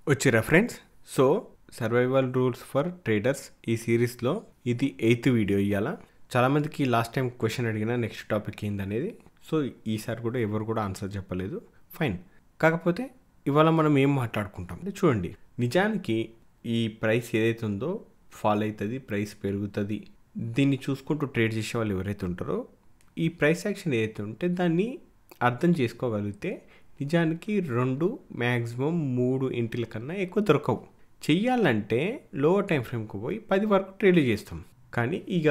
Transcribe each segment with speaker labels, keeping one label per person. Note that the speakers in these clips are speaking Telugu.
Speaker 1: వచ్చిరా friends. So survival rules for traders ఈ సిరీస్లో ఇది 8th వీడియో. ఇవాళ చాలామందికి లాస్ట్ టైం క్వశ్చన్ అడిగిన నెక్స్ట్ టాపిక్ ఏందనేది. సో ఈసారి కూడా ఎవరు కూడా ఆన్సర్ చెప్పలేదు. ఫైన్. కాకపోతే ఇవాళ మనం ఏం మాట్లాడుకుంటాం అంటే చూడండి, నిజానికి ఈ ప్రైస్ ఏదైతే ఉందో ఫాల్ అవుతుంది, ప్రైస్ పెరుగుతుంది. దీన్ని చూసుకుంటూ ట్రేడ్ చేసే వాళ్ళు ఎవరైతే ఉంటారో ఈ ప్రైస్ యాక్షన్ ఏదైతే ఉంటే దాన్ని అర్థం చేసుకోగలిగితే నిజానికి 2 మ్యాక్సిమం 3 ఎంట్రీల కన్నా ఎక్కువ దొరకవు. చెయ్యాలంటే లోవర్ టైం ఫ్రేమ్కి పోయి 10 వరకు ట్రేడ్ చేస్తాం. కానీ ఇక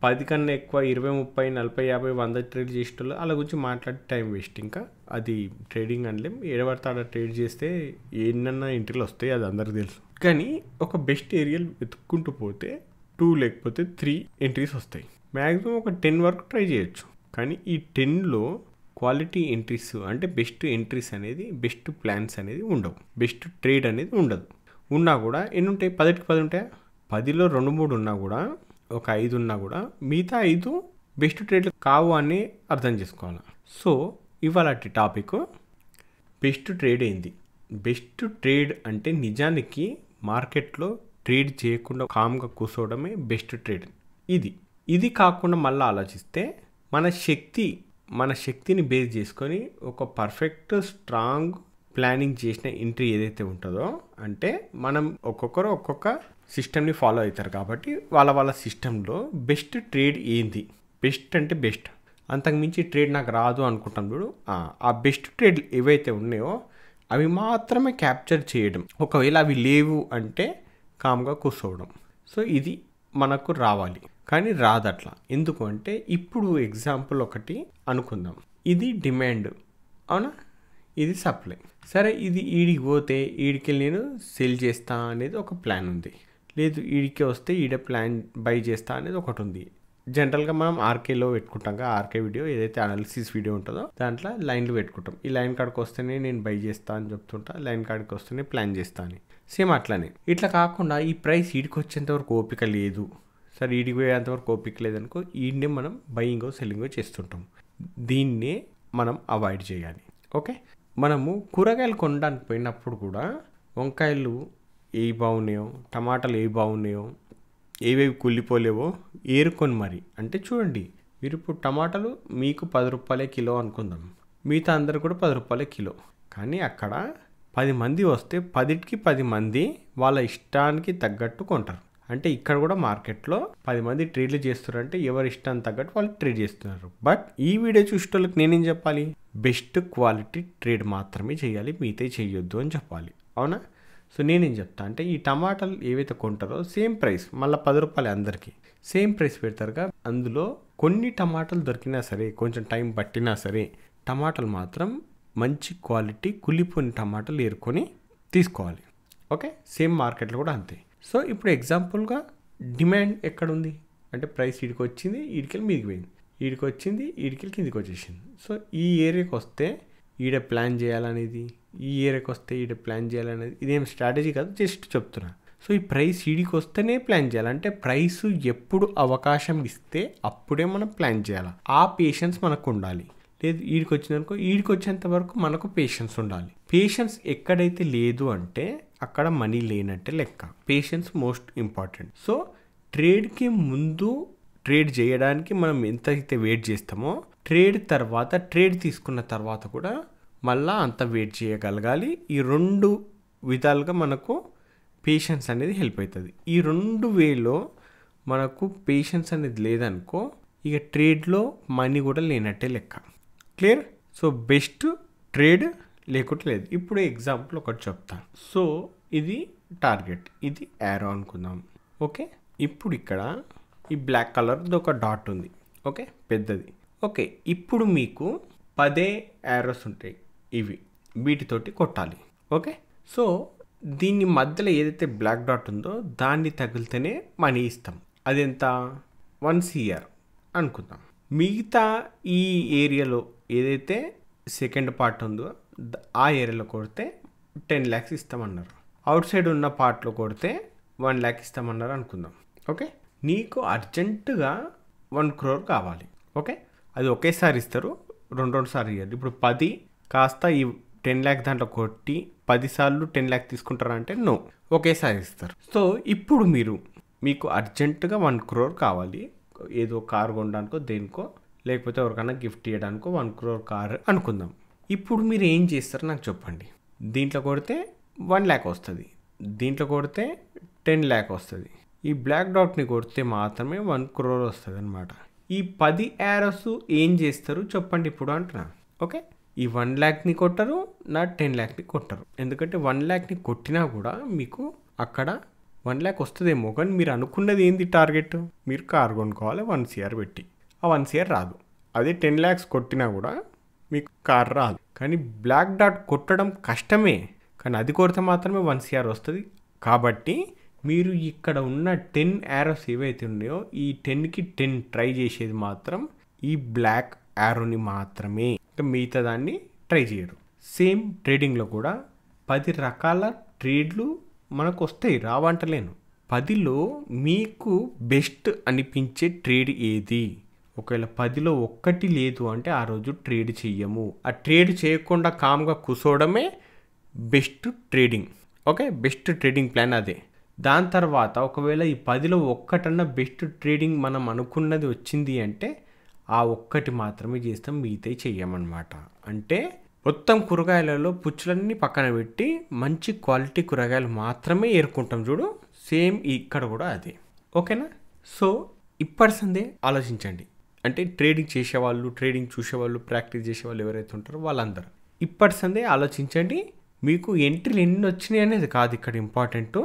Speaker 1: 10 కన్నా ఎక్కువ 20, 30, 40, 50, 100 ట్రేడ్ చేసేటోళ్ళు అలా గురించి మాట్లాడి టైం వేస్ట్. ఇంకా అది ట్రేడింగ్ అనలేం. ఏడబడితే ఆడ ట్రేడ్ చేస్తే ఎన్నన్నా ఎంట్రీలు వస్తాయి, అది అందరికీ తెలుసు. కానీ ఒక బెస్ట్ ఏరియాలు వెతుక్కుంటూ పోతే 2 లేకపోతే 3 ఎంట్రీస్ వస్తాయి. మ్యాక్సిమం ఒక 10 వరకు ట్రై చేయొచ్చు. కానీ ఈ 10లో క్వాలిటీ ఎంట్రీస్ అంటే బెస్ట్ ఎంట్రీస్ అనేది, బెస్ట్ ప్లాన్స్ అనేది ఉండవు, బెస్ట్ ట్రేడ్ అనేది ఉండదు. ఉన్నా కూడా ఎన్ని ఉంటాయి? 10కి 10 ఉంటాయా? 10లో 2-3 ఉన్నా కూడా, ఒక 5 ఉన్నా కూడా మిగతా 5 బెస్ట్ ట్రేడ్లు కావు అని అర్థం చేసుకోవాలి. సో ఇవాళ టాపిక్ బెస్ట్ ట్రేడ్ ఏంది. బెస్ట్ ట్రేడ్ అంటే నిజానికి మార్కెట్లో ట్రేడ్ చేయకుండా కామ్గా కూర్చోవడమే బెస్ట్ ట్రేడ్. ఇది కాకుండా మళ్ళీ ఆలోచిస్తే మన శక్తిని బేస్ చేసుకొని ఒక పర్ఫెక్ట్ స్ట్రాంగ్ ప్లానింగ్ చేసిన ఎంట్రీ ఏదైతే ఉంటుందో, అంటే మనం ఒక్కొక్కరు ఒక్కొక్క సిస్టమ్ని ఫాలో అవుతారు కాబట్టి వాళ్ళ సిస్టంలో బెస్ట్ ట్రేడ్ ఏంది, బెస్ట్ అంటే బెస్ట్, అంతకుమించి ట్రేడ్ నాకు రాదు అనుకుంటాం చూడు, ఆ బెస్ట్ ట్రేడ్ ఏవైతే ఉన్నాయో అవి మాత్రమే క్యాప్చర్ చేయడం. ఒకవేళ అవి లేవు అంటే కామ్గా కూర్చోవడం. సో ఇది మనకు రావాలి, కానీ రాదు అట్లా. ఎందుకు అంటే ఇప్పుడు ఎగ్జాంపుల్ ఒకటి అనుకుందాం. ఇది డిమాండ్, అవునా? ఇది సప్లై. సరే, ఇది ఈడికి పోతే ఈడికి నేను సెల్ చేస్తా అనేది ఒక ప్లాన్ ఉంది. లేదు, ఈడికి వస్తే ఈడ ప్లాన్ బై చేస్తా అనేది ఒకటి ఉంది. జనరల్గా మనం ఆర్కేలో పెట్టుకుంటాం కదా, ఆర్కే వీడియో ఏదైతే అనాలిసిస్ వీడియో ఉంటుందో దాంట్లో లైన్లు పెట్టుకుంటాం. ఈ లైన్ కాడికి వస్తేనే నేను బై చేస్తా అని చెప్తుంటా, లైన్ కాడికి వస్తేనే ప్లాన్ చేస్తా అని. సేమ్ అట్లానే ఇట్లా కాకుండా ఈ ప్రైస్ ఈడికి వచ్చేంత వరకు ఓపిక లేదు, సరే ఈడికి పోయేంతవరకు ఓపిక లేదనుకో, ఈడనే మనం బయింగో సెల్లింగో చేస్తుంటాం. దీన్నే మనం అవాయిడ్ చేయాలి. ఓకే, మనము కూరగాయలు కొనడానికి పోయినప్పుడు కూడా వంకాయలు ఏవి బాగున్నాయో, టమాటాలు ఏవి బాగున్నాయో, ఏవేవి కుళ్ళిపోలేవో ఏరుకొని మరి. అంటే చూడండి, మీరు ఇప్పుడు టమాటాలు మీకు 10 రూపాయలే కిలో అనుకుందాం, మిగతా అందరు కూడా 10 రూపాయలే కిలో. కానీ అక్కడ 10 మంది వస్తే 10కి 10 మంది వాళ్ళ ఇష్టానికి తగ్గట్టు కొంటారు. అంటే ఇక్కడ కూడా మార్కెట్లో 10 మంది ట్రేడ్లు చేస్తున్నారంటే ఎవరి ఇష్టానికి తగ్గట్టు వాళ్ళు ట్రేడ్ చేస్తున్నారు. బట్ ఈ వీడియో చూసేటోళ్ళకి నేనేం చెప్పాలి? బెస్ట్ క్వాలిటీ ట్రేడ్ మాత్రమే చేయాలి, మిగతా చేయొద్దు అని చెప్పాలి, అవునా? సో నేనేం చెప్తా అంటే ఈ టమాటాలు ఏవైతే కొంటారో సేమ్ ప్రైస్, మళ్ళీ 10 రూపాయలు అందరికీ సేమ్ ప్రైస్ పెడతారుగా. అందులో కొన్ని టమాటాలు దొరికినా సరే, కొంచెం టైం పట్టినా సరే, టమాటాలు మాత్రం మంచి క్వాలిటీ కుళ్ళిపోయిన టమాటాలు ఏరుకొని తీసుకోవాలి. ఓకే, సేమ్ మార్కెట్లో కూడా అంతే. సో ఇప్పుడు ఎగ్జాంపుల్గా డిమాండ్ ఎక్కడుంది అంటే ప్రైస్ ఈడికి వచ్చింది, ఈడికెళ్ళి మీదికి పోయింది, ఈడికి వచ్చింది, ఈడికెళ్ళి కిందికి వచ్చేసింది. సో ఈ ఏరియాకి వస్తే ఈడ ప్లాన్ చేయాలనేది, ఈ ఏరియాకి వస్తే ఈడ ప్లాన్ చేయాలనేది ఇదేం స్ట్రాటజీ కాదు, జస్ట్ చెప్తున్నా. సో ఈ ప్రైస్ ఈడికి వస్తేనే ప్లాన్ చేయాలంటే ప్రైస్ ఎప్పుడు అవకాశం ఇస్తే అప్పుడే మనం ప్లాన్ చేయాలి. ఆ పేషెన్స్ మనకు ఉండాలి. లేదు, ఈడికి వచ్చిందనుకో, ఈడికి వచ్చేంత వరకు మనకు పేషెన్స్ ఉండాలి. పేషెన్స్ ఎక్కడైతే లేదు అంటే అక్కడ మనీ లేనట్టే లెక్క. Patience most important. సో ట్రేడ్కి ముందు ట్రేడ్ చేయడానికి మనం ఎంత అయితే వెయిట్ చేస్తామో, ట్రేడ్ తర్వాత, ట్రేడ్ తీసుకున్న తర్వాత కూడా మళ్ళీ అంత వెయిట్ చేయగలగాలి. ఈ 2 విధాలుగా మనకు పేషెన్స్ అనేది హెల్ప్ అవుతుంది. ఈ 2 వేలో మనకు పేషెన్స్ అనేది లేదనుకో, ఇక ట్రేడ్లో మనీ కూడా లేనట్టే లెక్క. క్లియర్? సో బెస్ట్ ట్రేడ్ లేకుంటే లేదు. ఇప్పుడు ఎగ్జాంపుల్ ఒకటి చెప్తాను. సో ఇది టార్గెట్, ఇది యారో అనుకుందాం. ఓకే, ఇప్పుడు ఇక్కడ ఈ బ్లాక్ కలర్ది ఒక డాట్ ఉంది, ఓకే, పెద్దది. ఓకే, ఇప్పుడు మీకు 10 యారోస్ ఉంటాయి, ఇవి వీటితోటి కొట్టాలి. ఓకే, సో దీన్ని మధ్యలో ఏదైతే బ్లాక్ డాట్ ఉందో దాన్ని తగిలితేనే మనీ ఇస్తాం. అదెంత? 1 CR అనుకుందాం. మిగతా ఈ ఏరియాలో ఏదైతే సెకండ్ పార్ట్ ఉందో ఆ ఏరియాలో కొడితే 10 lakhs ఇస్తామన్నారు. అవుట్ సైడ్ ఉన్న పార్ట్లో కొడితే 1 lakh ఇస్తామన్నారు అనుకుందాం. ఓకే, నీకు అర్జెంటుగా 1 crore కావాలి. ఓకే, అది ఒకేసారి ఇస్తారు, 2 సార్లు ఇవ్వాలి. ఇప్పుడు 10 కాస్త ఈ 10 lakh దాంట్లో కొట్టి 10 సార్లు 10 lakh తీసుకుంటారా అంటే నో, ఒకేసారి ఇస్తారు. సో ఇప్పుడు మీకు అర్జెంటుగా 1 crore కావాలి, ఏదో కార్ కొనడానికో దేనికో, లేకపోతే ఎవరికైనా గిఫ్ట్ ఇవ్వడానికో 1 crore కార్ అనుకుందాం. ఇప్పుడు మీరు ఏం చేస్తారు నాకు చెప్పండి. దీంట్లో కొడితే 1 lakh వస్తుంది, దీంట్లో కొడితే 10 lakh వస్తుంది, ఈ బ్లాక్ డాట్ని కొడితే మాత్రమే 1 crore వస్తుంది అనమాట. ఈ 10 arrows ఏం చేస్తారు చెప్పండి ఇప్పుడు అంటున్నా. ఓకే, ఈ 1 lakhని కొట్టరు, నా 10 lakhని కొట్టరు. ఎందుకంటే 1 lakhని కొట్టినా కూడా మీకు అక్కడ 1 lakh వస్తుందేమో, కానీ మీరు అనుకున్నది ఏంది టార్గెట్? మీరు కార్ కొనుక్కోవాలి 1 crore పెట్టి. ఆ 1 crore రాదు. అదే 10 lakhs కొట్టినా కూడా మీకు కార్ రాదు. కానీ బ్లాక్ డాట్ కొట్టడం కష్టమే, కానీ అది కొడితే మాత్రమే 1 crore వస్తుంది. కాబట్టి మీరు ఇక్కడ ఉన్న 10 arrows ఏవైతే ఉన్నాయో ఈ 10కి 10 ట్రై చేసేది మాత్రం ఈ బ్లాక్ యారోని మాత్రమే, ఇంకా మిగతా దాన్ని ట్రై చేయరు. సేమ్ ట్రేడింగ్లో కూడా 10 రకాల ట్రేడ్లు మనకు వస్తాయి, రావంటలేను. 10లో మీకు బెస్ట్ అనిపించే ట్రేడ్ ఏది? ఒకవేళ 10లో ఒక్కటి లేదు అంటే ఆ రోజు ట్రేడ్ చెయ్యము. ఆ ట్రేడ్ చేయకుండా కామ్గా కూర్చోవడమే best trading. Okay, best trading plan అదే. దాని తర్వాత ఒకవేళ ఈ 10లో ఒక్కటన్నా బెస్ట్ ట్రేడింగ్ మనం అనుకున్నది వచ్చింది అంటే ఆ ఒక్కటి మాత్రమే చేస్తాం, మిగతాయి చెయ్యమన్నమాట. అంటే మొత్తం కూరగాయలలో పుచ్చులన్నీ పక్కన పెట్టి మంచి క్వాలిటీ కూరగాయలు మాత్రమే ఏరుకుంటాం చూడు. సేమ్ ఇక్కడ కూడా అదే. ఓకేనా? సో ఇప్పటి సందే ఆలోచించండి. అంటే ట్రేడింగ్ చేసేవాళ్ళు, ట్రేడింగ్ చూసేవాళ్ళు, ప్రాక్టీస్ చేసేవాళ్ళు ఎవరైతే ఉంటారో వాళ్ళందరూ ఇప్పటి సందే ఆలోచించండి. మీకు ఎంట్రీలు ఎన్ని వచ్చినాయి అనేది కాదు ఇక్కడ ఇంపార్టెంట్,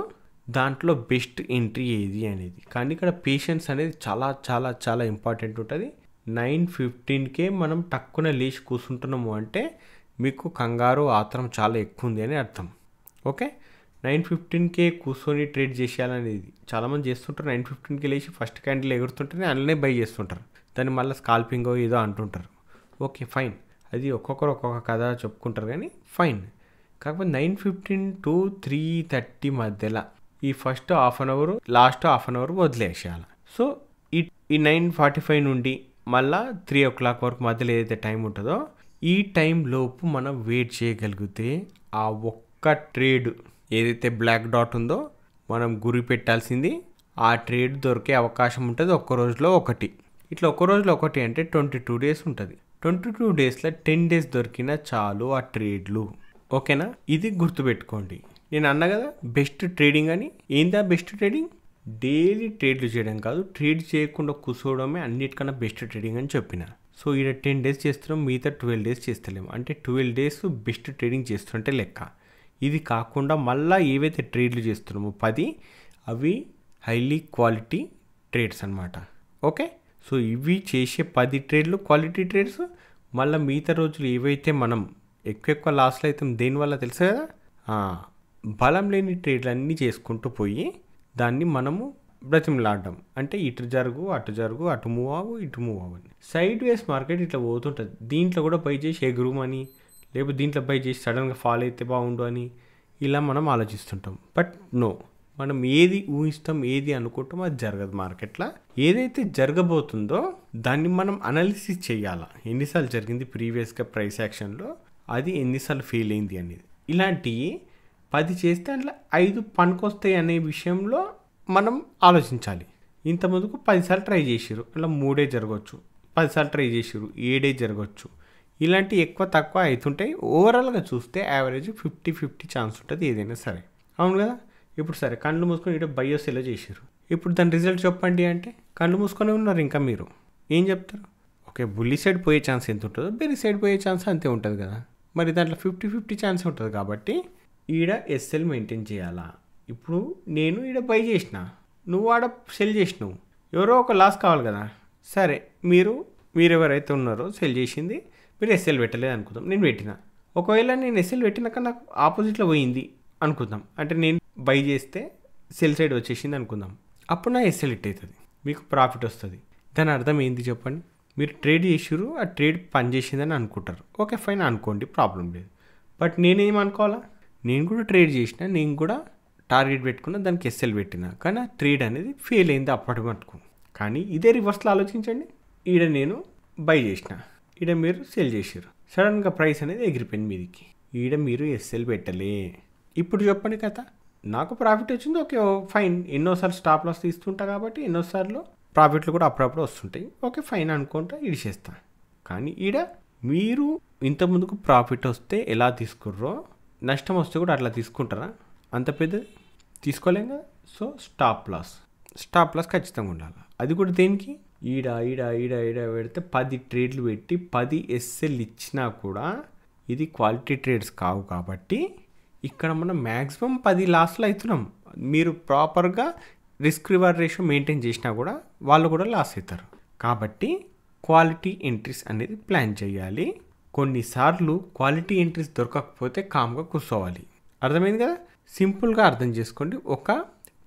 Speaker 1: దాంట్లో బెస్ట్ ఎంట్రీ ఏది అనేది. కానీ ఇక్కడ పేషెన్స్ అనేది చాలా చాలా చాలా ఇంపార్టెంట్ ఉంటుంది. 9:15కే మనం టక్కున లేచి కూర్చుంటున్నాము అంటే మీకు కంగారు ఆత్రం చాలా ఎక్కువ ఉంది అని అర్థం. ఓకే, 9:15కే కూర్చొని ట్రేడ్ చేసేయాలనేది చాలామంది చేస్తుంటారు. 9:15కి లేచి ఫస్ట్ క్యాండిల్ ఎగురుతుంటేనే అందులోనే బై చేస్తుంటారు, దాన్ని మళ్ళీ స్కాల్పింగో ఏదో అంటుంటారు. ఓకే ఫైన్, అది ఒక్కొక్కరు ఒక్కొక్క కథ చెప్పుకుంటారు కానీ ఫైన్. కాకపోతే 9:15 to 3:30 మధ్యలో ఈ first half an hour, last half an hour వదిలేసేయాలి. సో ఈ 9:45 నుండి మళ్ళీ 3 o'clock వరకు మధ్యలో ఏదైతే టైం ఉంటుందో ఈ టైం లోపు మనం వెయిట్ చేయగలిగితే ఆ ఒక్క ట్రేడ్ ఏదైతే బ్లాక్ డాట్ ఉందో మనం గురి పెట్టాల్సింది, ఆ ట్రేడ్ దొరికే అవకాశం ఉంటుంది ఒక్క రోజులో ఒకటి. ఇట్లా ఒక్క రోజులో ఒకటి అంటే 22 days ఉంటుంది. 22 daysలో 10 days దొరికినా చాలు ఆ ట్రేడ్లు. ఓకేనా? ఇది గుర్తుపెట్టుకోండి. నేను అన్నా కదా బెస్ట్ ట్రేడింగ్ అని. ఏందా బెస్ట్ ట్రేడింగ్? డైలీ ట్రేడ్లు చేయడం కాదు, ట్రేడ్ చేయకుండా కూర్చోవడమే అన్నిటికన్నా బెస్ట్ ట్రేడింగ్ అని చెప్పిన. సో ఇక్కడ 10 days చేస్తున్నాం, మిగతా 12 days చేస్తలేము. అంటే 12 days బెస్ట్ ట్రేడింగ్ చేస్తుంటే లెక్క. ఇది కాకుండా మళ్ళీ ఏవైతే ట్రేడ్లు చేస్తున్నామో 10 అవి హైలీ క్వాలిటీ ట్రేడ్స్ అనమాట. ఓకే, సో ఇవి చేసే 10 ట్రేడ్లు క్వాలిటీ ట్రేడ్స్. మళ్ళీ మిగతా రోజులు ఏవైతే మనం ఎక్కువ లాస్లో అయితే దేనివల్ల తెలుసు కదా, బలం లేని ట్రేడ్లు అన్నీ చేసుకుంటూ పోయి దాన్ని మనము బ్రతిమలాడడం. అంటే ఇటు జరుగు, అటు జరుగు, అటు మూవ్ అవ్వు, ఇటు మూవ్ అవ్వని. సైడ్ వేస్ మార్కెట్ ఇట్లా పోతుంటుంది. దీంట్లో కూడా బై చేసి ఎగురుమని, లేకపోతే దీంట్లో బై చేసి సడన్గా ఫాల్ అయితే బాగుండు అని ఇలా మనం ఆలోచిస్తుంటాం. బట్ నో, మనం ఏది ఊహిస్తాం, ఏది అనుకుంటాం అది జరగదు మార్కెట్లో. ఏదైతే జరగబోతుందో దాన్ని మనం అనాలిసిస్ చేయాలా. ఎన్నిసార్లు జరిగింది ప్రీవియస్గా ప్రైస్ యాక్షన్లో, అది ఎన్నిసార్లు ఫెయిల్ అయింది అనేది. ఇలాంటివి 10 చేస్తే అట్లా 5 పనికొస్తాయి అనే విషయంలో మనం ఆలోచించాలి. ఇంత ముందుకు 10 సార్లు ట్రై చేసారు, అలా 3 జరగవచ్చు. 10 సార్లు ట్రై చేసారు, 7 జరగవచ్చు. ఇలాంటి ఎక్కువ తక్కువ అవుతుంటాయి. ఓవరాల్గా చూస్తే యావరేజ్ 50-50 ఛాన్స్ ఉంటుంది ఏదైనా సరే. అవును కదా? ఇప్పుడు సరే కళ్ళు మూసుకొని ఇక్కడ బయో సెల్ చేసారు, ఇప్పుడు దాని రిజల్ట్ చెప్పండి అంటే కళ్ళు మూసుకొని ఉన్నారు. ఇంకా మీరు ఏం చెప్తారు? ఓకే, బుల్లి సైడ్ పోయే ఛాన్స్ ఎంత ఉంటుందో బెరీ సైడ్ పోయే ఛాన్స్ అంతే ఉంటుంది కదా. మరి దాంట్లో 50-50 ఛాన్స్ ఉంటుంది కాబట్టి ఈడ ఎస్ఎల్ మెయింటైన్ చేయాలా. ఇప్పుడు నేను ఈడ బై చేసిన, నువ్వు ఆడ సెల్ చేసినావు, ఎవరో ఒక లాస్ కావాలి కదా. సరే, మీరు ఎవరైతే ఉన్నారో సెల్ చేసింది, మీరు ఎస్ఎల్ పెట్టలేదు అనుకుందాం, నేను పెట్టిన. ఒకవేళ నేను ఎస్ఎల్ పెట్టినాక నాకు ఆపోజిట్లో పోయింది అనుకుందాం, అంటే నేను బై చేస్తే సెల్ సైడ్ వచ్చేసింది అనుకుందాం, అప్పుడు నా ఎస్ఎల్ హిట్ అవుతుంది, మీకు ప్రాఫిట్ వస్తుంది. దాని అర్థం ఏంటి చెప్పండి? మీరు ట్రేడ్ చేసిరు, ఆ ట్రేడ్ పని చేసిందని అనుకుంటారు. ఓకే ఫైన్ అనుకోండి, ప్రాబ్లం లేదు. బట్ నేనేమనుకోవాలా? నేను కూడా ట్రేడ్ చేసిన, నేను కూడా టార్గెట్ పెట్టుకున్నా, దానికి ఎస్ఎల్ పెట్టినా, కానీ ఆ ట్రేడ్ అనేది ఫెయిల్ అయింది అప్పటి మటుకు. కానీ ఇదే రివర్స్లో ఆలోచించండి. ఈడ నేను బై చేసిన, ఈడ మీరు సెల్ చేసారు, సడన్గా ప్రైస్ అనేది ఎగిరిపోయింది మీదికి. ఈడ మీరు ఎస్ఎల్ పెట్టలే. ఇప్పుడు చెప్పండి కదా, నాకు ప్రాఫిట్ వచ్చింది, ఓకే ఫైన్. ఎన్నోసార్లు స్టాప్ లాస్ తీస్తుంటా కాబట్టి ఎన్నోసార్లు ప్రాఫిట్లు కూడా అప్పుడప్పుడు వస్తుంటాయి, ఓకే ఫైన్ అనుకుంటా ఇడిచేస్తా. కానీ ఈడ మీరు ఇంతకుముందుకు ప్రాఫిట్ వస్తే ఎలా తీసుకుర్రో నష్టం వస్తే కూడా అట్లా తీసుకుంటారా? అంత పెద్దది తీసుకోలేం కదా. సో స్టాప్ లాస్ ఖచ్చితంగా ఉండాలి. అది కూడా దేనికి? ఈడ ఈడ ఈడ ఈడ పెడితే 10 ట్రేడ్లు పెట్టి 10 ఎస్ఎల్ ఇచ్చినా కూడా ఇది క్వాలిటీ ట్రేడ్స్ కావు కాబట్టి ఇక్కడ మనం మ్యాక్సిమం 10 లాస్లో అవుతున్నాం. మీరు ప్రాపర్గా రిస్క్ రివార్డ్ రేషియో మెయింటైన్ చేసినా కూడా వాళ్ళు కూడా లాస్ అవుతారు. కాబట్టి క్వాలిటీ ఎంట్రీస్ అనేది ప్లాన్ చేయాలి. కొన్నిసార్లు క్వాలిటీ ఎంట్రీస్ దొరకకపోతే కామ్గా కూర్చోవాలి. అర్థమైంది కదా? సింపుల్గా అర్థం చేసుకోండి. ఒక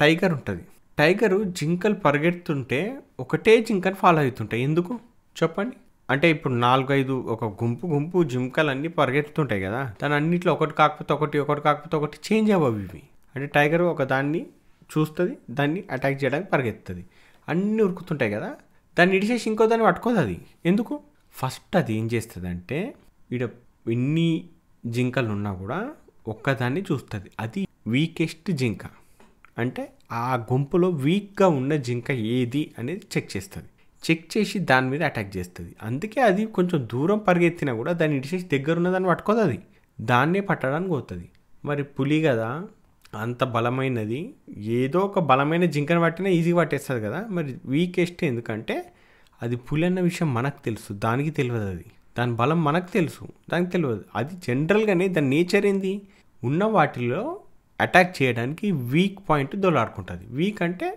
Speaker 1: టైగర్ ఉంటుంది. టైగరు జింకలు పరిగెడుతుంటే ఒకటే జింకను ఫాలో అవుతుంటాయి. ఎందుకు చెప్పండి? అంటే ఇప్పుడు 4-5 ఒక గుంపు జింకలు అన్నీ పరిగెడుతుంటాయి కదా, దాని అన్నింటిలో ఒకటి కాకపోతే ఒకటి చేంజ్ అవ్వవు ఇవి. అంటే టైగర్ ఒక దాన్ని చూస్తుంది, దాన్ని అటాక్ చేయడానికి పరిగెత్తుంది, అన్నీ ఉరుకుతుంటాయి కదా, దాన్ని ఇడిచేసి ఇంకో దాన్ని పట్టుకోదు. అది ఎందుకు? ఫస్ట్ అది ఏం చేస్తుంది, ఇక్కడ ఎన్ని జింకలు ఉన్నా కూడా ఒక్కదాన్ని చూస్తుంది. అది వీకెస్ట్ జింక, అంటే ఆ గుంపులో వీక్గా ఉన్న జింక ఏది అనేది చెక్ చేసి దాని మీద అటాక్ చేస్తుంది. అందుకే అది కొంచెం దూరం పరిగెత్తినా కూడా దాన్ని ఇడిచేసి దగ్గర ఉన్నదాన్ని పట్టుకోదు, అది దాన్నే పట్టడానికి పోతుంది. మరి పులి కదా, అంత బలమైనది, ఏదో ఒక బలమైన జింకను పట్టినా ఈజీగా పట్టేస్తుంది కదా. మరి వీకెస్ట్ ఎందుకంటే అది పులి అన్న విషయం మనకు తెలుసు, దానికి తెలియదు. అది దాని బలం మనకు తెలుసు, దానికి తెలియదు. అది జనరల్గానే దాని నేచర్ ఏంది, ఉన్న వాటిలో అటాక్ చేయడానికి వీక్ పాయింట్ దొలాడుకుంటుంది. వీక్ అంటే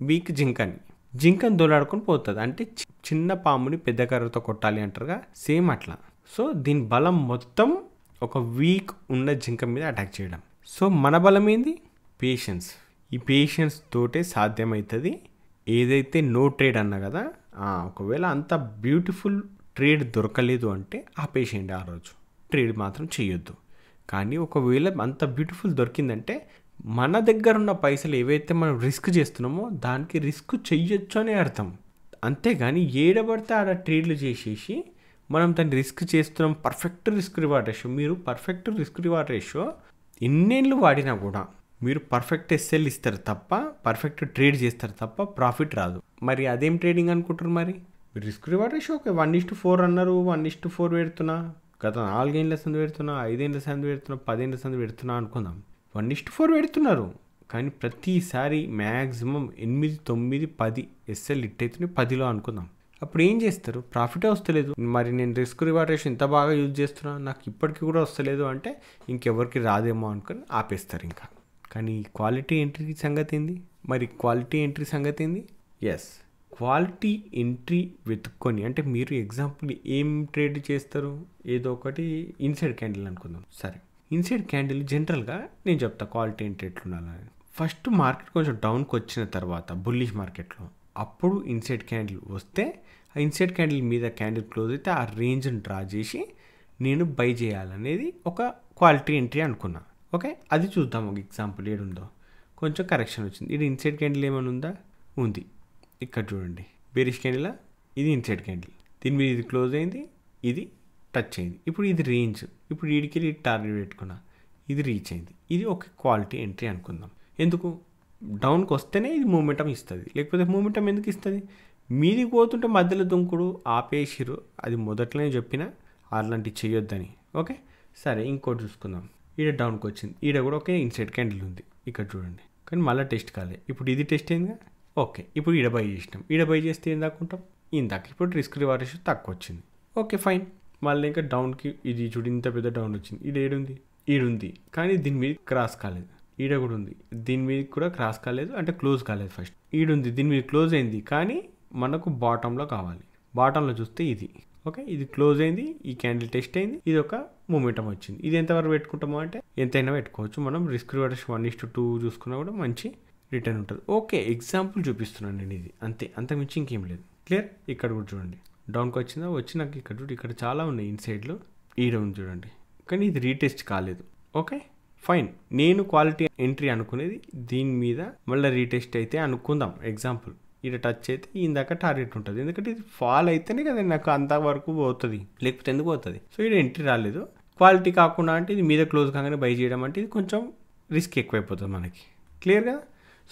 Speaker 1: వీక్ జింకని దొలాడుకొని పోతుంది. అంటే చిన్న పాముని పెద్ద కర్రతో కొట్టాలి అంటారుగా, సేమ్ అట్లా. సో దీని బలం మొత్తం ఒక వీక్ ఉన్న జింక మీద అటాక్ చేయడం. సో మన బలం ఏంది? పేషెన్స్. ఈ పేషెన్స్ తోటే సాధ్యమవుతుంది. ఏదైతే నో ట్రేడ్ అన్నా కదా, ఒకవేళ అంత బ్యూటిఫుల్ ట్రేడ్ దొరకలేదు అంటే ఆపేసేయండి, ఆ రోజు ట్రేడ్ మాత్రం చేయొద్దు. కానీ ఒకవేళ అంత బ్యూటిఫుల్ దొరికిందంటే మన దగ్గర ఉన్న పైసలు ఏవైతే మనం రిస్క్ చేస్తున్నామో దానికి రిస్క్ చెయ్యొచ్చు అనే అర్థం. అంతేగాని ఏడబడితే ఆడ ట్రేడ్లు చేసేసి మనం దాన్ని రిస్క్ చేస్తున్నాం. పర్ఫెక్ట్ రిస్క్ రివార్డ్ రేషియో, మీరు పర్ఫెక్ట్ రిస్క్ రివార్డ్ రేషియో ఎన్నేళ్ళు వాడినా కూడా మీరు పర్ఫెక్ట్ ఎస్ఎల్ ఇస్తారు తప్ప, పర్ఫెక్ట్ ట్రేడ్ చేస్తారు తప్ప ప్రాఫిట్ రాదు. మరి అదేం ట్రేడింగ్ అనుకుంటారు? మరి మీరు రిస్క్ రివార్డ్ రేషియో ఓకే 1:4 అన్నారు, 1:4 పెడుతున్నా, గత 4 ఏళ్ళ సంది పెడుతున్నా, 5 ఏళ్ళ సంది పెడుతున్నా, 10 ఏళ్ళ సంది పెడుతున్నా అనుకుందాం. 1:4 పెడుతున్నారు, కానీ ప్రతిసారి మ్యాక్సిమం 8, 9, 10 ఎస్ఎల్ ఇట్టయితేనే 10లో అనుకుందాం. అప్పుడు ఏం చేస్తారు? ప్రాఫిటే వస్తలేదు. మరి నేను రిస్క్ రివార్డ్ రేషియో ఇంత బాగా యూజ్ చేస్తున్నా, నాకు ఇప్పటికీ కూడా వస్తలేదు అంటే ఇంకెవరికి రాదేమో అనుకొని ఆపేస్తారు ఇంకా. కానీ క్వాలిటీ ఎంట్రీ సంగతి ఏంది? మరి క్వాలిటీ ఎంట్రీ సంగతి ఏంది? ఎస్, క్వాలిటీ ఎంట్రీ వెతుక్కొని, అంటే మీరు ఎగ్జాంపుల్ ఏం ట్రేడ్ చేస్తారు? ఏదో ఒకటి ఇన్సైడ్ క్యాండిల్ అనుకుందాం. సరే, ఇన్సైడ్ క్యాండిల్ జనరల్గా నేను చెప్తా క్వాలిటీ ఎంట్రీ ఎట్లుండాలని. ఫస్ట్ మార్కెట్ కొంచెం డౌన్కి వచ్చిన తర్వాత బుల్లిష్ మార్కెట్లో అప్పుడు ఇన్సైడ్ క్యాండిల్ వస్తే, ఆ ఇన్సైడ్ క్యాండిల్ మీద క్యాండిల్ క్లోజ్ అయితే ఆ రేంజ్ని డ్రా చేసి నేను బై చేయాలనేది ఒక క్వాలిటీ ఎంట్రీ అనుకున్నా. ఓకే, అది చూద్దాం. ఒక ఎగ్జాంపుల్ ఏడుందో, కొంచెం కరెక్షన్ వచ్చింది. ఇది ఇన్సైడ్ క్యాండిల్ ఏమైనా ఉందా? ఉంది. ఇక్కడ చూడండి, బేరిష్ క్యాండిల్, ఇది ఇన్సైడ్ క్యాండిల్, దీని మీద ఇది క్లోజ్ అయింది, ఇది టచ్ అయింది. ఇప్పుడు ఇది రేంజ్, ఇప్పుడు వీడికి టార్గెట్ పెట్టుకున్నా, ఇది రీచ్ అయింది. ఇది ఒక క్వాలిటీ ఎంట్రీ అనుకుందాం. ఎందుకు? డౌన్కి వస్తేనే ఇది మూమెంటం ఇస్తుంది, లేకపోతే మూమెంటం ఎందుకు ఇస్తుంది? మీది పోతుంటే మధ్యలో దుంకుడు ఆపేసిరు, అది మొదట్లోనే చెప్పిన అలాంటివి చేయొద్దని. ఓకే సరే, ఇంకోటి చూసుకుందాం. ఈడ డౌన్కి వచ్చింది, ఈడ కూడా ఒకే ఇన్సైడ్ క్యాండిల్ ఉంది, ఇక్కడ చూడండి, కానీ మళ్ళీ టెస్ట్ కాలే. ఇప్పుడు ఇది టెస్ట్ అయిందిగా, ఓకే ఇప్పుడు ఈడ బై చేసినాం. ఈడ బై చేస్తే ఏం దాక్కుంటాం? ఇందాక ఇప్పుడు రిస్క్ రివార్డ్ రేషియో తక్కువ వచ్చింది. Okay fine. మళ్ళీ ఇంకా డౌన్కి ఇది చూడు, ఇంత పెద్ద డౌన్ వచ్చింది, ఈడ ఏడుంది, ఈడుంది, కానీ దీని మీద క్రాస్ కాలేదు. ఈడ కూడా ఉంది, దీని మీద కూడా క్రాస్ కాలేదు, అంటే క్లోజ్ కాలేదు. ఫస్ట్ ఈడుంది, దీని మీద క్లోజ్ అయింది, కానీ మనకు బాటంలో కావాలి. బాటంలో చూస్తే ఇది ఓకే, ఇది క్లోజ్ అయింది, ఈ క్యాండిల్ టెస్ట్ అయింది, ఇది ఒక మూమెంటం వచ్చింది. ఇది ఎంతవరకు పెట్టుకుంటామో అంటే ఎంతైనా పెట్టుకోవచ్చు మనం. రిస్క్ రివార్డ్ 1:2 చూసుకున్నా కూడా మంచి రిటర్న్ ఉంటుంది. ఓకే, ఎగ్జాంపుల్ చూపిస్తున్నాను నేను, ఇది అంతే, అంతకుమించి ఇంకేం లేదు. క్లియర్? ఇక్కడ కూడా చూడండి, డౌన్కి వచ్చిందా, వచ్చి నాకు ఇక్కడ చూడు, ఇక్కడ చాలా ఉన్నాయి ఇన్సైడ్లో, ఈడ ఉంది చూడండి, కానీ ఇది రీటెస్ట్ కాలేదు. Okay fine. నేను క్వాలిటీ ఎంట్రీ అనుకునేది దీని మీద మళ్ళీ రీటెస్ట్ అయితే అనుకుందాం. ఎగ్జాంపుల్ ఈడ టచ్ అయితే ఇందాక టార్గెట్ ఉంటుంది, ఎందుకంటే ఇది ఫాల్ అయితేనే కదా నాకు అంతవరకు పోతుంది, లేకపోతే ఎందుకు పోతుంది? సో ఈడ ఎంట్రీ రాలేదు, క్వాలిటీ కాకుండా అంటే ఇది మీద క్లోజ్ కాగానే బై చేయడం అంటే ఇది కొంచెం రిస్క్ ఎక్కువైపోతుంది మనకి. క్లియర్ కదా?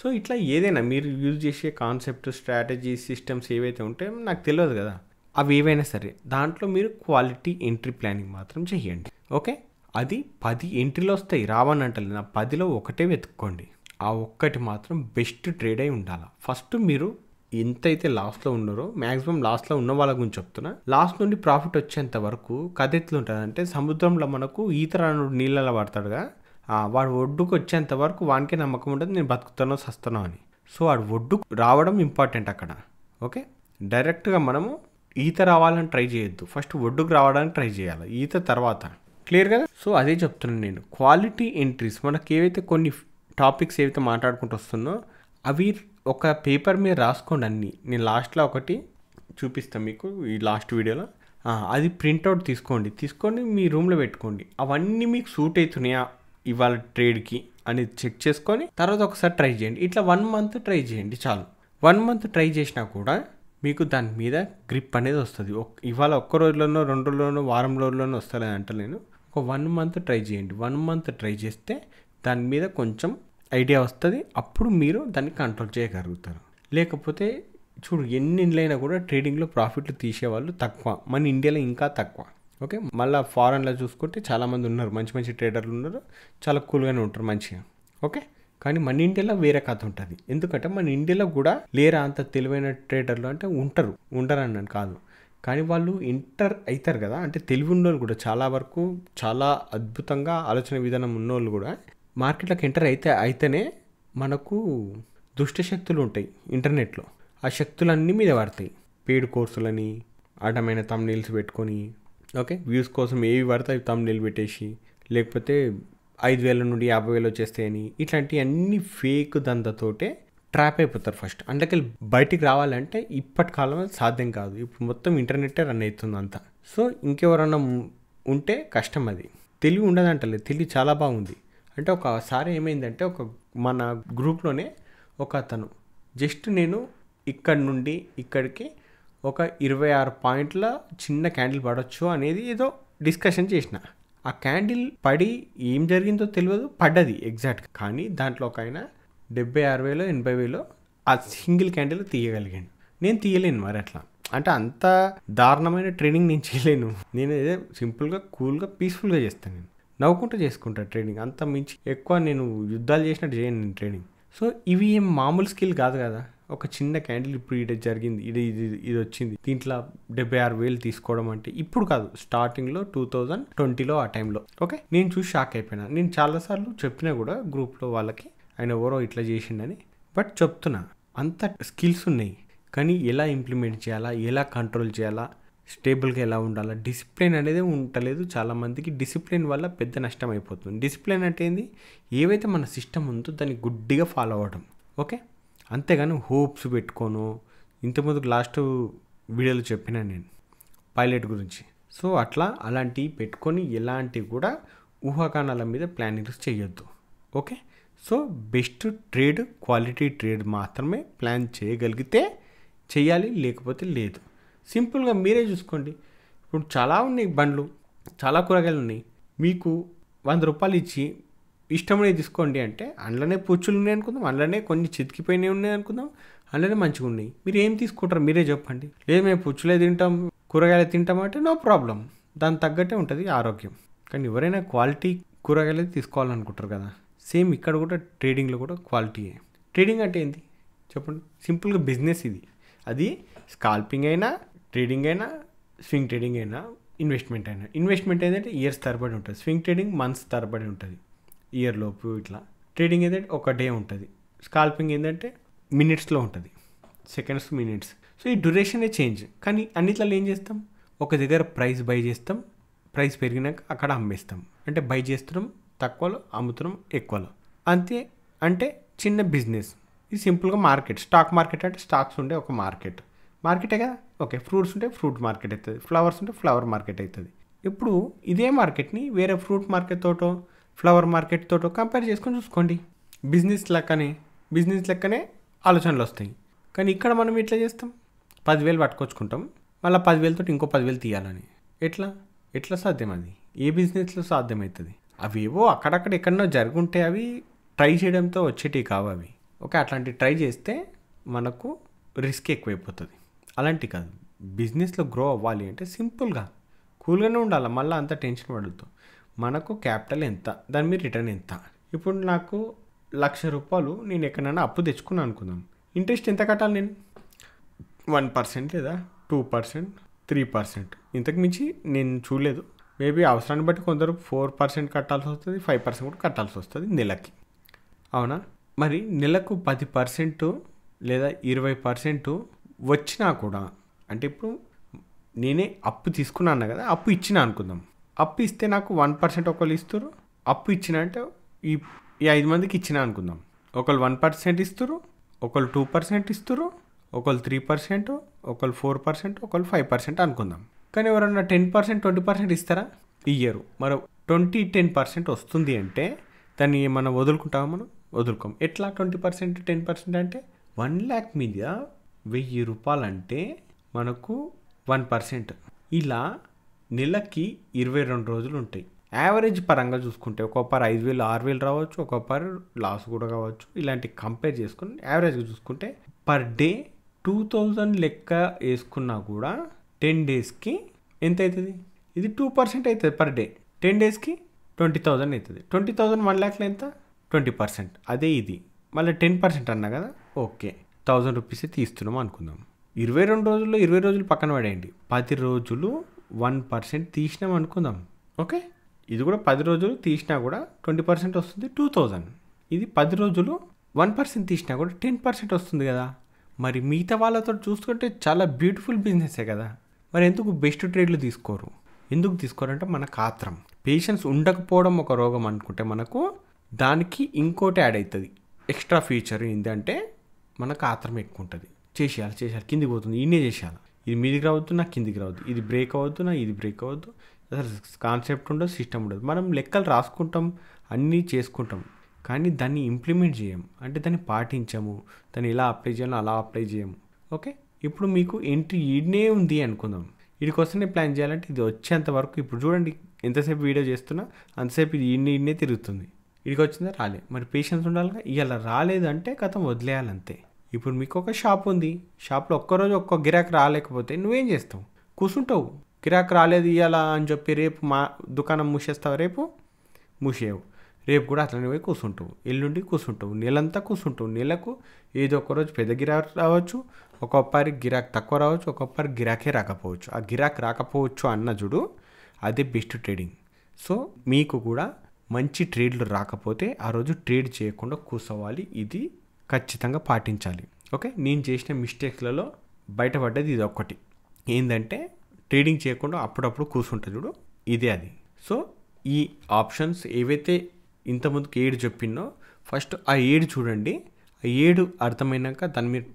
Speaker 1: సో ఇట్లా ఏదైనా మీరు యూజ్ చేసే కాన్సెప్ట్, స్ట్రాటజీ, సిస్టమ్స్ ఏవైతే ఉంటాయో నాకు తెలియదు కదా, అవి ఏవైనా సరే దాంట్లో మీరు క్వాలిటీ ఎంట్రీ ప్లానింగ్ మాత్రం చేయండి. ఓకే, అది 10 ఎంట్రీలు వస్తాయి, రావని అంటలేదు, నా 10లో ఒకటే వెతుక్కోండి. ఆ ఒక్కటి మాత్రం బెస్ట్ ట్రేడ్ అయి ఉండాలి. ఫస్ట్ మీరు ఎంతైతే లాస్ట్లో ఉన్నారో మ్యాక్సిమం లాస్ట్లో ఉన్న వాళ్ళ గురించి చెప్తున్నా, లాస్ట్ నుండి ప్రాఫిట్ వచ్చేంత వరకు కథ ఎట్లుంటుంది అంటే, సముద్రంలో మనకు ఈతరానుడు నీళ్ళలో పడతాడుగా, వాడు ఒడ్డుకు వచ్చేంత వరకు వానికే నమ్మకం ఉంటుంది నేను బతుకుతానో సస్తానో అని. సో వాడు ఒడ్డుకు రావడం ఇంపార్టెంట్ అక్కడ. ఓకే, డైరెక్ట్గా మనము ఈత రావాలని ట్రై చేయొద్దు, ఫస్ట్ ఒడ్డుకు రావడానికి ట్రై చేయాలి, ఈత తర్వాత. క్లియర్ కదా? సో అదే చెప్తున్నాను నేను. క్వాలిటీ ఎంట్రీస్ మనకి ఏవైతే కొన్ని టాపిక్స్ ఏవైతే మాట్లాడుకుంటూ వస్తుందో అవి ఒక పేపర్ మీద రాసుకోండి అన్నీ. నేను లాస్ట్లో ఒకటి చూపిస్తాను మీకు ఈ లాస్ట్ వీడియోలో. అది ప్రింట్అవుట్ తీసుకొని మీ రూమ్లో పెట్టుకోండి. అవన్నీ మీకు సూట్ అవుతున్నాయా ఇవాళ ట్రేడ్కి అని చెక్ చేసుకొని తర్వాత ఒకసారి ట్రై చేయండి. ఇట్లా 1 month ట్రై చేయండి చాలు. 1 month ట్రై చేసినా కూడా మీకు దాని మీద గ్రిప్ అనేది వస్తుంది. ఇవాళ ఒక్క రోజులోనో 2 రోజుల్లోనో వారం రోజుల్లోనో వస్తలేదు అంటలేను, ఒక 1 month ట్రై చేయండి. 1 month ట్రై చేస్తే దాని మీద కొంచెం ఐడియా వస్తుంది, అప్పుడు మీరు దాన్ని కంట్రోల్ చేయగలుగుతారు. లేకపోతే చూడు ఎన్ని ఇండ్లైనా కూడా ట్రేడింగ్లో ప్రాఫిట్లు తీసేవాళ్ళు తక్కువ, మన ఇండియాలో ఇంకా తక్కువ. ఓకే, మళ్ళీ ఫారెన్లో చూసుకుంటే చాలామంది ఉన్నారు, మంచి మంచి ట్రేడర్లు ఉన్నారు, చాలా కూల్గానే ఉంటారు మంచిగా. ఓకే, కానీ మన ఇండియాలో వేరే కథ ఉంటుంది. ఎందుకంటే మన ఇండియాలో కూడా లేరా అంత తెలివైన ట్రేడర్లు అంటే ఉండరు అన్నాను కాదు, కానీ వాళ్ళు ఎంటర్ అవుతారు కదా, అంటే తెలివి ఉన్నోళ్ళు కూడా చాలా వరకు చాలా అద్భుతంగా ఆలోచన విధానం ఉన్నోళ్ళు కూడా మార్కెట్లోకి ఎంటర్ అయితేనే మనకు దుష్ట శక్తులు ఉంటాయి ఇంటర్నెట్లో, ఆ శక్తులన్నీ మీద పడతాయి. పెయిడ్ కోర్సులని అడ్డమైన థంబ్నెయిల్స్ పెట్టుకొని, ఓకే, వ్యూస్ కోసం ఏవి పడితే అవి థంబ్నెయిల్ పెట్టేసి, లేకపోతే 5,000 నుండి 50,000 వచ్చేస్తాయని, ఇట్లాంటి అన్ని ఫేక్ దందతోటే ట్రాప్ అయిపోతారు. ఫస్ట్ అందులోకి బయటికి రావాలంటే ఇప్పటి కాలంలో సాధ్యం కాదు, ఇప్పుడు మొత్తం ఇంటర్నెట్టే రన్ అవుతుంది అంతా. సో ఇంకెవరన్నా ఉంటే కష్టం, అది తెలివి ఉండదంటలేదు, తెలివి చాలా బాగుంది. అంటే ఒకసారి ఏమైందంటే మన గ్రూప్లోనే ఒక అతను జస్ట్ నేను ఇక్కడి నుండి ఇక్కడికి ఒక 26 పాయింట్ల చిన్న క్యాండిల్ పడవచ్చు అనేది ఏదో డిస్కషన్ చేసిన. ఆ క్యాండిల్ పడి ఏం జరిగిందో తెలియదు, పడ్డది ఎగ్జాక్ట్. కానీ దాంట్లో ఒక ఆయన 70,000 80,000 ఆ సింగిల్ క్యాండిల్ తీయగలిగాను, నేను తీయలేను. మరి అట్లా అంటే అంత దారుణమైన ట్రేడింగ్ నేను చేయలేను. నేను ఏదో సింపుల్గా కూల్గా పీస్ఫుల్గా చేస్తాను, నేను నవ్వుకుంటూ చేసుకుంటా ట్రేడింగ్. అంత మించి ఎక్కువ నేను యుద్ధాలు చేసినట్టు చేయను నేను ట్రేడింగ్. సో ఇవి ఏం మామూలు స్కిల్ కాదు కదా, ఒక చిన్న క్యాండిల్ ఇప్పుడు ఇది జరిగింది, ఇది వచ్చింది, దీంట్లో 76,000 తీసుకోవడం అంటే ఇప్పుడు కాదు, స్టార్టింగ్లో 2020లో ఆ టైంలో. ఓకే, నేను చూసి షాక్ అయిపోయినా. నేను చాలాసార్లు చెప్పినా కూడా గ్రూప్లో వాళ్ళకి, ఆయన ఎవరో ఇట్లా చేసిండని. బట్ చెప్తున్నా అంత స్కిల్స్ ఉన్నాయి, కానీ ఎలా ఇంప్లిమెంట్ చేయాలా, ఎలా కంట్రోల్ చేయాలా, స్టేబుల్గా ఎలా ఉండాలా, డిసిప్లిన్ అనేది ఉండలేదు చాలామందికి. డిసిప్లిన్ వల్ల పెద్ద నష్టం అయిపోతుంది. డిసిప్లిన్ అంటే ఏంది, ఏవైతే మన సిస్టమ్ ఉందో దాన్ని గుడ్డిగా ఫాలో అవ్వడం. ఓకే, అంతేగాని హోప్స్ పెట్టుకోను. ఇంతకుముందు లాస్ట్ వీడియోలో చెప్పినా నేను పైలట్ గురించి. సో అలాంటివి పెట్టుకొని ఎలాంటివి కూడా ఊహాగానాల మీద ప్లానింగ్స్ చేయొద్దు. Okay, so best trade, quality trade మాత్రమే ప్లాన్ చేయగలిగితే చేయాలి, లేకపోతే లేదు. సింపుల్గా మీరే చూసుకోండి. ఇప్పుడు చాలా ఉన్నాయి బండ్లు, చాలా కూరగాయలు ఉన్నాయి, మీకు 100 రూపాయలు ఇచ్చి ఇష్టమైనవి తీసుకోండి అంటే అందులోనే పుచ్చులు ఉన్నాయి అనుకుందాం, అందులోనే కొన్ని చితికిపోయినవి ఉన్నాయి అనుకుందాం, అందులోనే మంచిగా ఉన్నాయి. మీరు ఏం తీసుకుంటారు మీరే చెప్పండి. లేదు మేము పుచ్చులే తింటాం, కూరగాయలు తింటామంటే నో ప్రాబ్లం, దాని తగ్గట్టే ఉంటుంది ఆరోగ్యం. కానీ ఎవరైనా క్వాలిటీ కూరగాయలు తీసుకోవాలనుకుంటారు కదా, సేమ్ ఇక్కడ కూడా ట్రేడింగ్లో కూడా క్వాలిటీయే. ట్రేడింగ్ అంటే ఏంటి చెప్పండి, సింపుల్గా బిజినెస్ ఇది. అది స్కాల్పింగ్ అయినా, ట్రేడింగ్ అయినా, స్వింగ్ ట్రేడింగ్ అయినా, ఇన్వెస్ట్మెంట్ అయినా. ఇన్వెస్ట్మెంట్ ఏంటంటే ఇయర్స్ తరబడి ఉంటుంది, స్వింగ్ ట్రేడింగ్ మంత్స్ తరబడి ఉంటుంది, ఇయర్ లోపు ఇట్లా. ట్రేడింగ్ ఏంటంటే ఒక డే ఉంటుంది, స్కాల్పింగ్ ఏంటంటే మినిట్స్లో ఉంటుంది, సెకండ్స్ మినిట్స్. సో ఈ డ్యూరేషనే చేంజ్. కానీ అన్నిట్లలో ఏం చేస్తాం, ఒక దగ్గర ప్రైస్ బై చేస్తాం, ప్రైస్ పెరిగినాక అక్కడ అమ్మేస్తాం. అంటే బై చేస్తున్నాం తక్కువలో, అమ్ముతున్నాం ఎక్కువలో, అంతే. అంటే చిన్న బిజినెస్ ఇది. సింపుల్గా మార్కెట్, స్టాక్ మార్కెట్ అంటే స్టాక్స్ ఉండే ఒక మార్కెటే కదా. ఓకే, ఫ్రూట్స్ ఉంటే ఫ్రూట్ మార్కెట్ అవుతుంది, ఫ్లవర్స్ ఉంటే ఫ్లవర్ మార్కెట్ అవుతుంది. ఇప్పుడు ఇదే మార్కెట్ని వేరే ఫ్రూట్ మార్కెట్ తోటో ఫ్లవర్ మార్కెట్ తోటో కంపేర్ చేసుకొని చూసుకోండి. బిజినెస్ లెక్కనే ఆలోచనలు వస్తాయి. కానీ ఇక్కడ మనం ఎట్లా చేస్తాం, 10,000 పట్టుకొచ్చుకుంటాం, మళ్ళీ 10,000 తోటి ఇంకో 10,000 తీయాలని. ఎట్లా సాధ్యం అది? ఏ బిజినెస్లో సాధ్యమవుతుంది? అవేవో అక్కడక్కడ ఎక్కడో జరుగుంటే అవి ట్రై చేయడంతో వచ్చేటివి కావు అవి. ఓకే, అట్లాంటివి ట్రై చేస్తే మనకు రిస్క్ ఎక్కువైపోతుంది. అలాంటి కాదు, బిజినెస్లో గ్రో అవ్వాలి అంటే సింపుల్గా కూల్గానే ఉండాలి. మళ్ళీ అంత టెన్షన్ పడద్దు. మనకు క్యాపిటల్ ఎంత, దాని మీద రిటర్న్ ఎంత. ఇప్పుడు నాకు ₹1,00,000 నేను ఎక్కడైనా అప్పు తెచ్చుకున్నాను అనుకుందాం. ఇంట్రెస్ట్ ఎంత కట్టాలి నేను? 1% లేదా 2%, 3%. ఇంతకు మించి నేను చూడలేదు. మేబీ అవసరాన్ని బట్టి కొందరు 4% కట్టాల్సి వస్తుంది, 5% కూడా కట్టాల్సి వస్తుంది నెలకి. అవునా? మరి నెలకు 10% లేదా 20% వచ్చినా కూడా, అంటే ఇప్పుడు నేనే అప్పు తీసుకున్నాను కదా, అప్పు ఇచ్చిన అనుకుందాం. అప్పు ఇస్తే నాకు 1% ఒకళ్ళు ఇస్తారు. అప్పు ఇచ్చిన అంటే ఈ 5 మందికి ఇచ్చిన అనుకుందాం. ఒకళ్ళు 1% ఇస్తారు, ఒకళ్ళు 2% ఇస్తారు, ఒకళ్ళు 3%, ఒకళ్ళు 4%, ఒకళ్ళు 5% అనుకుందాం. కానీ ఎవరన్నా 10%, 20% ఇస్తారా? ఇయ్యరు. మరి 20-10% వస్తుంది అంటే దాన్ని మనం వదులుకుంటామా? మనం వదులుకోం. ఎట్లా 20%, 10% అంటే 1,00,000 మీద ₹1,000 అంటే మనకు 1%. ఇలా నెలకి 22 రోజులు ఉంటాయి. యావరేజ్ పరంగా చూసుకుంటే ఒక్కొక్కరు 5,000, 6,000 రావచ్చు, ఒక్కొక్కరు లాస్ కూడా కావచ్చు. ఇలాంటి కంపేర్ చేసుకుని యావరేజ్గా చూసుకుంటే పర్ డే 2,000 లెక్క వేసుకున్నా కూడా 10 డేస్కి ఎంత అవుతుంది? ఇది 2% అవుతుంది పర్ డే. 10 డేస్కి 20,000 అవుతుంది. 20,000 1,00,000 ఎంత? 20%. అదే ఇది మళ్ళీ 10% అన్నా కదా. ఓకే, ₹1,000 తీస్తున్నాం అనుకుందాం. 22 రోజుల్లో 20 రోజులు పక్కన పడేయండి. 10 రోజులు 1% తీసినాం అనుకుందాం. ఓకే, ఇది కూడా 10 రోజులు తీసినా కూడా 20% వస్తుంది, 2,000. ఇది 10 రోజులు 1% తీసినా కూడా 10% వస్తుంది కదా. మరి మిగతా వాళ్ళతో చూసుకుంటే చాలా బ్యూటిఫుల్ బిజినెసే కదా. మరి ఎందుకు బెస్ట్ ట్రేడ్లు తీసుకోరు? ఎందుకు తీసుకోరంటే మనకు ఆత్రం, పేషెన్స్ ఉండకపోవడం ఒక రోగం అనుకుంటే మనకు దానికి ఇంకోటి యాడ్ అవుతుంది. ఎక్స్ట్రా ఫీచర్ ఏంటంటే మనకు ఆత్రం ఎక్కువ ఉంటుంది. చేసేయాలి, కిందికి పోతుంది, ఇన్నే చేసేయాలి. ఇది మీదికి రావద్దు, నాకు కిందికి రావద్దు, ఇది బ్రేక్ అవ్వద్దు, నా ఇది బ్రేక్ అవ్వద్దు. అసలు కాన్సెప్ట్ ఉండదు, సిస్టమ్ ఉండదు. మనం లెక్కలు రాసుకుంటాం, అన్నీ చేసుకుంటాం, కానీ దాన్ని ఇంప్లిమెంట్ చేయము. అంటే దాన్ని పాటించము, దాన్ని ఇలా అప్లై చేయాలో అలా అప్లై చేయము. ఓకే, ఇప్పుడు మీకు ఎంట్రీ ఈడనే ఉంది అనుకుందాం. వీడికోసమే ప్లాన్ చేయాలంటే ఇది వచ్చేంత వరకు, ఇప్పుడు చూడండి ఎంతసేపు వీడియో చేస్తున్నా అంతసేపు ఇది ఈడనే తిరుగుతుంది. వీడికి వచ్చిందా? రాలే. మరి పేషెన్స్ ఉండాలిగా. ఇవాళ రాలేదంటే కథం వదిలేయాలంతే. ఇప్పుడు మీకు ఒక షాప్ ఉంది, షాప్లో ఒక్కరోజు ఒక్క గిరాకీ రాలేకపోతే నువ్వేం చేస్తావు? కూర్చుంటావు. గిరాకీ రాలేదు ఇవాళ అని చెప్పి రేపు మా దుకాణం మూసేస్తావు, రేపు మూసేయవు. రేపు కూడా అట్లనే పోయి కూర్చుంటావు, ఎల్లుండి కూర్చుంటావు, నెలంతా కూర్చుంటావు. నెలకు ఏదో ఒకరోజు పెద్ద గిరాకీ రావచ్చు, ఒక్కొక్కరికి గిరాకీ తక్కువ రావచ్చు, ఒక్కొక్కరికి గిరాకే రాకపోవచ్చు. ఆ గిరాకీ రాకపోవచ్చు అన్న చూడు, అదే బెస్ట్ ట్రేడింగ్. సో మీకు కూడా మంచి ట్రేడ్లు రాకపోతే ఆ రోజు ట్రేడ్ చేయకుండా కూర్చోవాలి. ఇది ఖచ్చితంగా పాటించాలి. ఓకే, నేను చేసిన మిస్టేక్స్లలో బయటపడ్డది ఇది ఒక్కటి. ఏంటంటే ట్రేడింగ్ చేయకుండా అప్పుడప్పుడు కూర్చుంటా చూడు, ఇదే అది. సో ఈ ఆప్షన్స్ ఏవైతే ఇంతకుముందుకు 7 చెప్పినో ఫస్ట్ ఆ 7 చూడండి. ఆ 7 అర్థమైనాక దాన్ని మీరు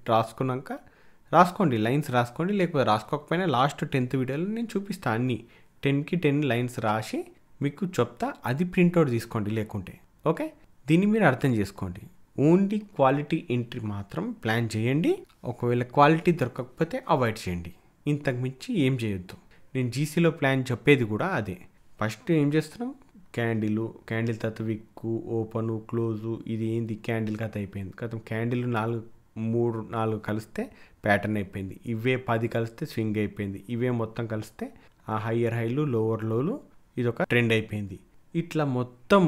Speaker 1: రాసుకోండి, లైన్స్ రాసుకోండి. లేకపోతే రాసుకోకపోయినా లాస్ట్ 10th వీడియోలో నేను చూపిస్తాను. అన్నీ 10కి 10 లైన్స్ రాసి మీకు చెప్తా, అది ప్రింట్అవుట్ తీసుకోండి లేకుంటే. ఓకే, దీన్ని మీరు అర్థం చేసుకోండి. ఓన్లీ క్వాలిటీ ఎంట్రీ మాత్రం ప్లాన్ చేయండి. ఒకవేళ క్వాలిటీ దొరకకపోతే అవాయిడ్ చేయండి. ఇంతకు మించి ఏం చేయొద్దు. నేను జీసీలో ప్లాన్ చెప్పేది కూడా అదే. ఫస్ట్ ఏం చేస్తున్నాం? క్యాండిల్ తర్వాత విక్కు, ఓపెను, క్లోజు. ఇది ఏంది? క్యాండిల్ కథ అయిపోయింది. కథం క్యాండిల్ 4 కలిస్తే ప్యాటర్న్ అయిపోయింది. ఇవే 10 కలిస్తే స్వింగ్ అయిపోయింది. ఇవే మొత్తం కలిస్తే ఆ హయ్యర్ హైలు, లోవర్ లోలు, ఇది ఒక ట్రెండ్ అయిపోయింది. ఇట్లా మొత్తం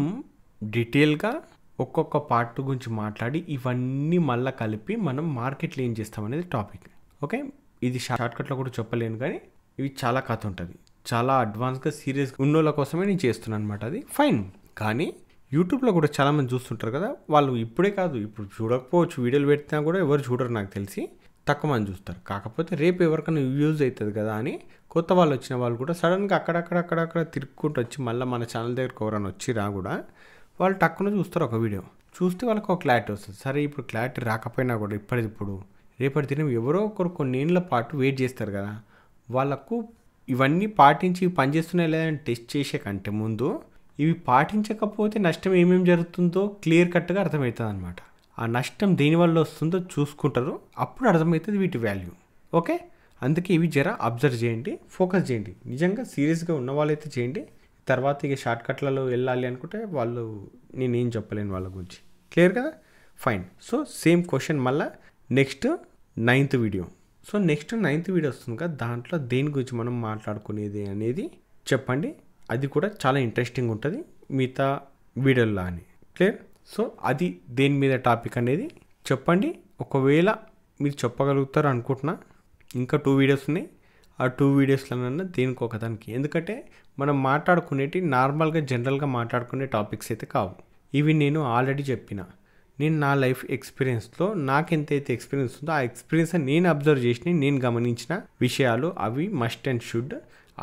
Speaker 1: డీటెయిల్గా ఒక్కొక్క పార్ట్ గురించి మాట్లాడి ఇవన్నీ మళ్ళీ కలిపి మనం మార్కెట్లో ఏం చేస్తామనేది టాపిక్. ఓకే, ఇది షార్ట్కట్లో కూడా చెప్పలేను, కానీ ఇవి చాలా కథ ఉంటుంది. చాలా అడ్వాన్స్గా సీరియస్గా ఉన్నోళ్ళ కోసమే నేను చేస్తున్నాను అనమాట. అది ఫైన్. కానీ యూట్యూబ్లో కూడా చాలామంది చూస్తుంటారు కదా, వాళ్ళు ఇప్పుడే కాదు, ఇప్పుడు చూడకపోవచ్చు. వీడియోలు పెట్టినా కూడా ఎవరు చూడరు, నాకు తెలిసి తక్కువ మంది చూస్తారు. కాకపోతే రేపు ఎవరికైనా యూజ్ అవుతుంది కదా అని కొత్త వాళ్ళు వచ్చిన వాళ్ళు కూడా సడన్గా అక్కడక్కడ తిరుక్కుంటూ వచ్చి మళ్ళీ మన ఛానల్ దగ్గరకు ఎవరైనా వచ్చిరా కూడా వాళ్ళు టక్కున చూస్తారు. ఒక వీడియో చూస్తే వాళ్ళకి ఒక క్లారిటీ వస్తుంది. సరే, ఇప్పుడు క్లారిటీ రాకపోయినా కూడా ఇప్పటిప్పుడు రేపటి దినం ఎవరో ఒకరు కొన్ని ఏళ్ళ పాటు వెయిట్ చేస్తారు కదా, వాళ్ళకు ఇవన్నీ పాటించి పనిచేస్తున్నాయి లేదని టెస్ట్ చేసే కంటే ముందు ఇవి పాటించకపోతే నష్టం ఏమేమి జరుగుతుందో క్లియర్ కట్గా అర్థమవుతుంది అనమాట. ఆ నష్టం దేనివల్ల వస్తుందో చూసుకుంటారు, అప్పుడు అర్థమవుతుంది వీటి వాల్యూ. ఓకే, అందుకే ఇవి జర అబ్జర్వ్ చేయండి, ఫోకస్ చేయండి. నిజంగా సీరియస్గా ఉన్న వాళ్ళైతే చేయండి, తర్వాత ఇక షార్ట్కట్లలో వెళ్ళాలి అనుకుంటే వాళ్ళు నేనేం చెప్పలేను వాళ్ళ గురించి. క్లియర్ కదా? ఫైన్. సో సేమ్ క్వశ్చన్ మళ్ళీ next 9th video. So next 9th video వస్తుంది కదా, దాంట్లో దేని గురించి మనం మాట్లాడుకునేది అనేది చెప్పండి. అది కూడా చాలా ఇంట్రెస్టింగ్ ఉంటుంది మిగతా వీడియోలో అని. క్లియర్? సో అది దేని మీద టాపిక్ అనేది చెప్పండి. ఒకవేళ మీరు చెప్పగలుగుతారు అనుకుంటున్నా, ఇంకా 2 వీడియోస్ ఉన్నాయి. ఆ 2 వీడియోస్లోనన్నా దేనికి ఒకదానికి, ఎందుకంటే మనం మాట్లాడుకునేటి నార్మల్గా జనరల్గా మాట్లాడుకునే టాపిక్స్ అయితే కావు. ఇవి నేను ఆల్రెడీ చెప్పిన, నేను నా లైఫ్ ఎక్స్పీరియన్స్లో నాకు ఎంతైతే ఎక్స్పీరియన్స్ ఉందో ఆ ఎక్స్పీరియన్స్ నేను అబ్జర్వ్ చేసిన, నేను గమనించిన విషయాలు అవి మస్ట్ అండ్ షుడ్.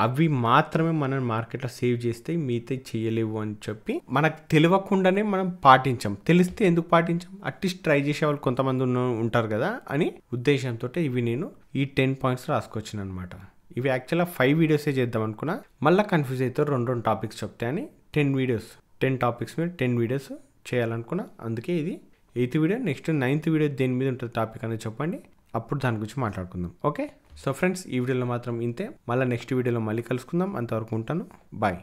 Speaker 1: అవి మాత్రమే మనం మార్కెట్లో సేవ్ చేస్తే మిగతా చేయలేవు అని చెప్పి మనకు తెలియకుండానే మనం పాటించాం. తెలిస్తే ఎందుకు పాటించాం? అట్లీస్ట్ ట్రై చేసే వాళ్ళు కొంతమంది ఉంటారు కదా అని ఉద్దేశంతో ఇవి నేను ఈ 10 పాయింట్స్ రాసుకొచ్చిన అనమాట. ఇవి యాక్చువల్గా 5 వీడియోసే చేద్దాం అనుకున్నా, మళ్ళీ కన్ఫ్యూజ్ అవుతారు 2 టాపిక్స్ చెప్తే అని 10 టాపిక్స్ మీద 10 వీడియోస్ చేయాలనుకున్నా. అందుకే ఇది 8th video. Next 9th video దేని మీద ఉంటుంది టాపిక్ అనేది చెప్పండి, అప్పుడు దాని గురించి మాట్లాడుకుందాం. ఓకే. సో ఫ్రెండ్స్, ఈ వీడియోలో మాత్రం ఇంతే. మళ్ళీ నెక్స్ట్ వీడియోలో మళ్ళీ కలుసుకుందాం. అంతవరకు ఉంటాను. బాయ్.